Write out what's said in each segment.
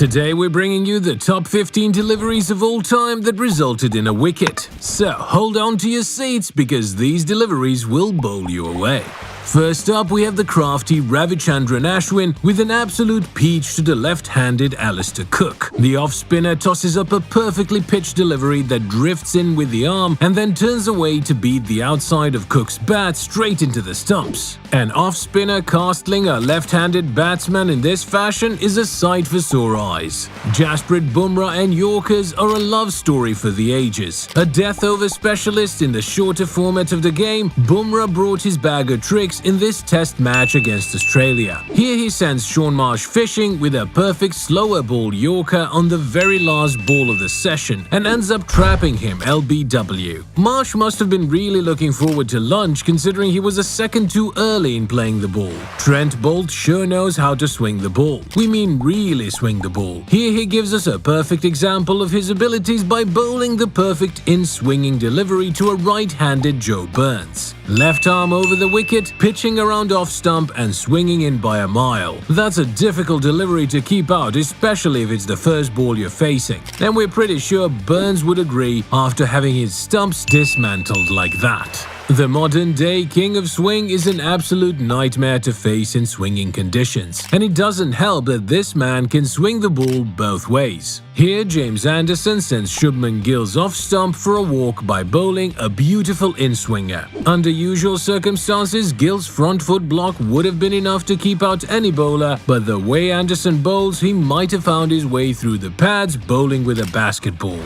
Today we're bringing you the top 15 deliveries of all time that resulted in a wicket. So hold on to your seats because these deliveries will bowl you away. First up, we have the crafty Ravichandran Ashwin with an absolute peach to the left-handed Alistair Cook. The off-spinner tosses up a perfectly pitched delivery that drifts in with the arm and then turns away to beat the outside of Cook's bat straight into the stumps. An off-spinner castling a left-handed batsman in this fashion is a sight for sore eyes. Jasprit Bumrah and Yorkers are a love story for the ages. A death-over specialist in the shorter format of the game, Bumrah brought his bag of tricks in this test match against Australia. Here he sends Shaun Marsh fishing with a perfect slower ball Yorker on the very last ball of the session and ends up trapping him LBW. Marsh must have been really looking forward to lunch considering he was a second too early in playing the ball. Trent Boult sure knows how to swing the ball. We mean really swing the ball. Here he gives us a perfect example of his abilities by bowling the perfect in-swinging delivery to a right-handed Joe Burns. Left arm over the wicket, pitching around off stump and swinging in by a mile. That's a difficult delivery to keep out, especially if it's the first ball you're facing. And we're pretty sure Burns would agree after having his stumps dismantled like that. The modern-day king of swing is an absolute nightmare to face in swinging conditions, and it doesn't help that this man can swing the ball both ways. Here, James Anderson sends Shubman Gill's off-stump for a walk by bowling a beautiful in-swinger. Under usual circumstances, Gill's front foot block would have been enough to keep out any bowler, but the way Anderson bowls, he might have found his way through the pads bowling with a basketball.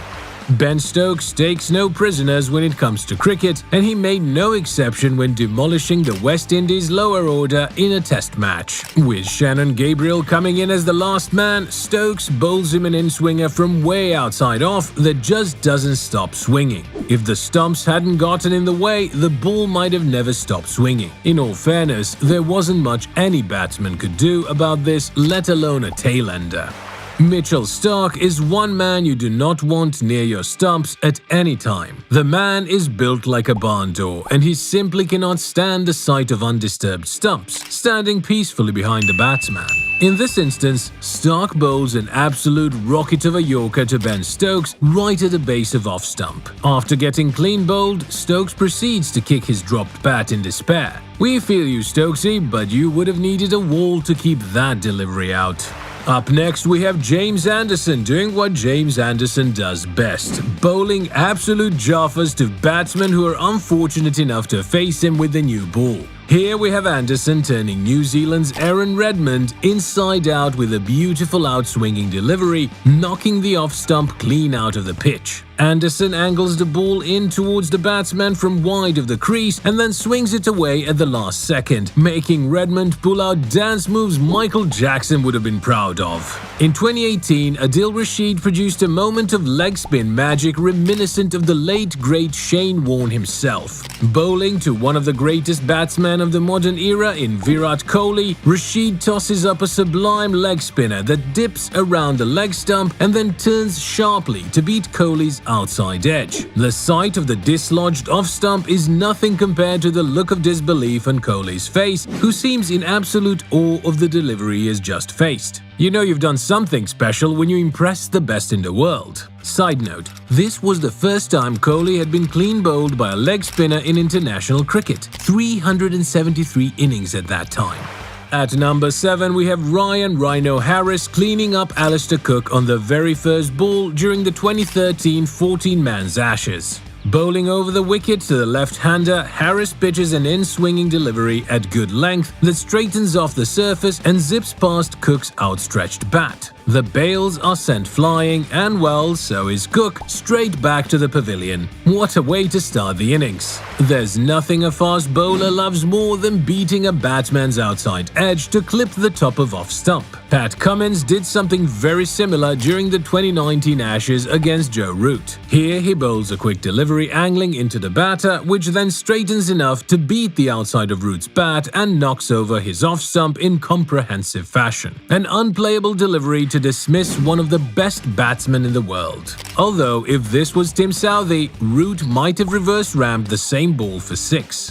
Ben Stokes takes no prisoners when it comes to cricket, and he made no exception when demolishing the West Indies lower order in a test match. With Shannon Gabriel coming in as the last man, Stokes bowls him an in-swinger from way outside off that just doesn't stop swinging. If the stumps hadn't gotten in the way, the ball might have never stopped swinging. In all fairness, there wasn't much any batsman could do about this, let alone a tail-ender. Mitchell Starc is one man you do not want near your stumps at any time. The man is built like a barn door, and he simply cannot stand the sight of undisturbed stumps, standing peacefully behind the batsman. In this instance, Starc bowls an absolute rocket of a Yorker to Ben Stokes right at the base of off-stump. After getting clean bowled, Stokes proceeds to kick his dropped bat in despair. We feel you, Stokesy, but you would have needed a wall to keep that delivery out. Up next, we have James Anderson doing what James Anderson does best, bowling absolute jaffas to batsmen who are unfortunate enough to face him with the new ball. Here we have Anderson turning New Zealand's Aaron Redmond inside out with a beautiful outswinging delivery, knocking the off-stump clean out of the pitch. Anderson angles the ball in towards the batsman from wide of the crease and then swings it away at the last second, making Redmond pull out dance moves Michael Jackson would have been proud of. In 2018, Adil Rashid produced a moment of leg spin magic reminiscent of the late great Shane Warne himself. Bowling to one of the greatest batsmen of the modern era in Virat Kohli, Rashid tosses up a sublime leg spinner that dips around the leg stump and then turns sharply to beat Kohli's outside edge. The sight of the dislodged off-stump is nothing compared to the look of disbelief on Kohli's face, who seems in absolute awe of the delivery he has just faced. You know you've done something special when you impress the best in the world. Side note, this was the first time Kohli had been clean bowled by a leg spinner in international cricket. 373 innings at that time. At number 7, we have Ryan Rhino Harris cleaning up Alistair Cook on the very first ball during the 2013 14-man's Ashes. Bowling over the wicket to the left-hander, Harris pitches an in-swinging delivery at good length that straightens off the surface and zips past Cook's outstretched bat. The bails are sent flying, and well, so is Cook, straight back to the pavilion. What a way to start the innings. There's nothing a fast bowler loves more than beating a batsman's outside edge to clip the top of off-stump. Pat Cummins did something very similar during the 2019 Ashes against Joe Root. Here he bowls a quick delivery angling into the batter, which then straightens enough to beat the outside of Root's bat and knocks over his off-stump in comprehensive fashion. An unplayable delivery to to dismiss one of the best batsmen in the world. Although, if this was Tim Southee, Root might have reverse rammed the same ball for 6.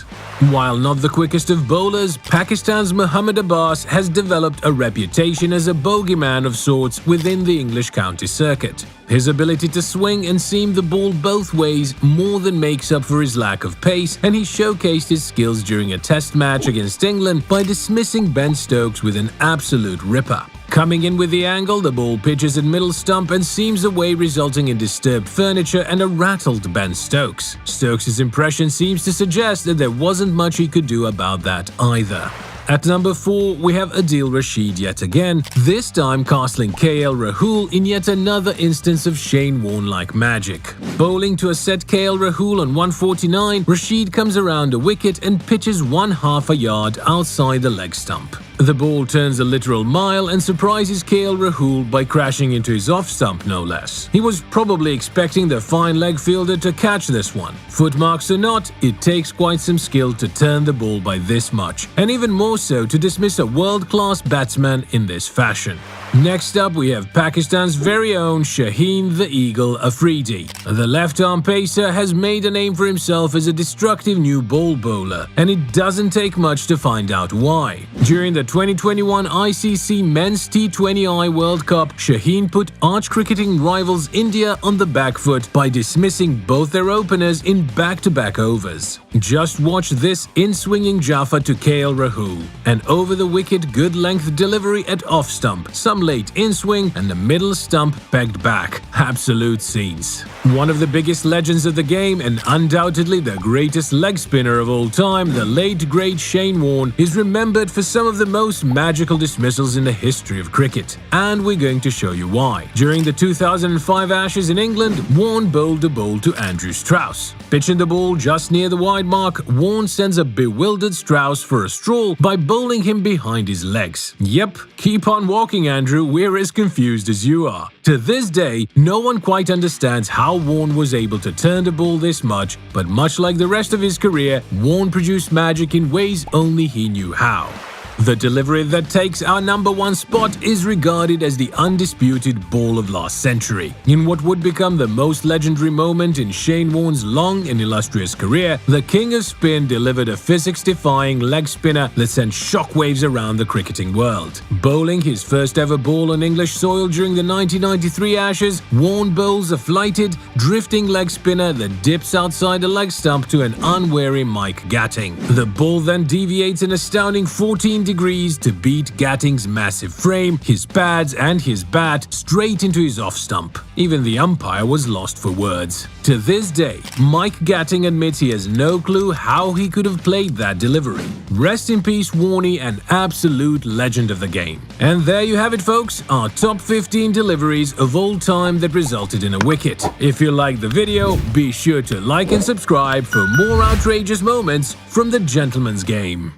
While not the quickest of bowlers, Pakistan's Mohammad Abbas has developed a reputation as a bogeyman of sorts within the English county circuit. His ability to swing and seam the ball both ways more than makes up for his lack of pace, and he showcased his skills during a test match against England by dismissing Ben Stokes with an absolute ripper. Coming in with the angle, the ball pitches at middle stump and seams away, resulting in disturbed furniture and a rattled Ben Stokes. Stokes' impression seems to suggest that there wasn't much he could do about that either. At number 4, we have Adil Rashid yet again, this time castling KL Rahul in yet another instance of Shane Warne-like magic. Bowling to a set KL Rahul on 149, Rashid comes around a wicket and pitches 1/2 a yard outside the leg stump. The ball turns a literal mile and surprises KL Rahul by crashing into his off-stump no less. He was probably expecting the fine leg fielder to catch this one. Footmarks or not, it takes quite some skill to turn the ball by this much, and even more so to dismiss a world-class batsman in this fashion. Next up, we have Pakistan's very own Shaheen the Eagle Afridi. The left-arm pacer has made a name for himself as a destructive new ball bowler, and it doesn't take much to find out why. During the 2021 ICC Men's T20I World Cup, Shaheen put arch-cricketing rivals India on the back foot by dismissing both their openers in back-to-back overs. Just watch this in-swinging Jaffa to KL Rahul. An over-the-wicket good-length delivery at off-stump, some late in-swing, and the middle stump pegged back. Absolute scenes. One of the biggest legends of the game and undoubtedly the greatest leg spinner of all time, the late great Shane Warne, is remembered for some of the most magical dismissals in the history of cricket. And we're going to show you why. During the 2005 Ashes in England, Warne bowled a ball to Andrew Strauss. Pitching the ball just near the wide mark, Warne sends a bewildered Strauss for a stroll by bowling him behind his legs. Yep, keep on walking, Andrew, we're as confused as you are. To this day, no one quite understands how Warne was able to turn the ball this much, but much like the rest of his career, Warne produced magic in ways only he knew how. The delivery that takes our number 1 spot is regarded as the undisputed ball of last century. In what would become the most legendary moment in Shane Warne's long and illustrious career, the king of spin delivered a physics-defying leg spinner that sent shockwaves around the cricketing world. Bowling his first ever ball on English soil during the 1993 Ashes, Warne bowls a flighted, drifting leg spinner that dips outside the leg stump to an unwary Mike Gatting. The ball then deviates an astounding 14 degrees to beat Gatting's massive frame, his pads and his bat straight into his off-stump. Even the umpire was lost for words. To this day, Mike Gatting admits he has no clue how he could have played that delivery. Rest in peace, Warnie, an absolute legend of the game. And there you have it, folks, our top 15 deliveries of all time that resulted in a wicket. If you liked the video, be sure to like and subscribe for more outrageous moments from the gentleman's game.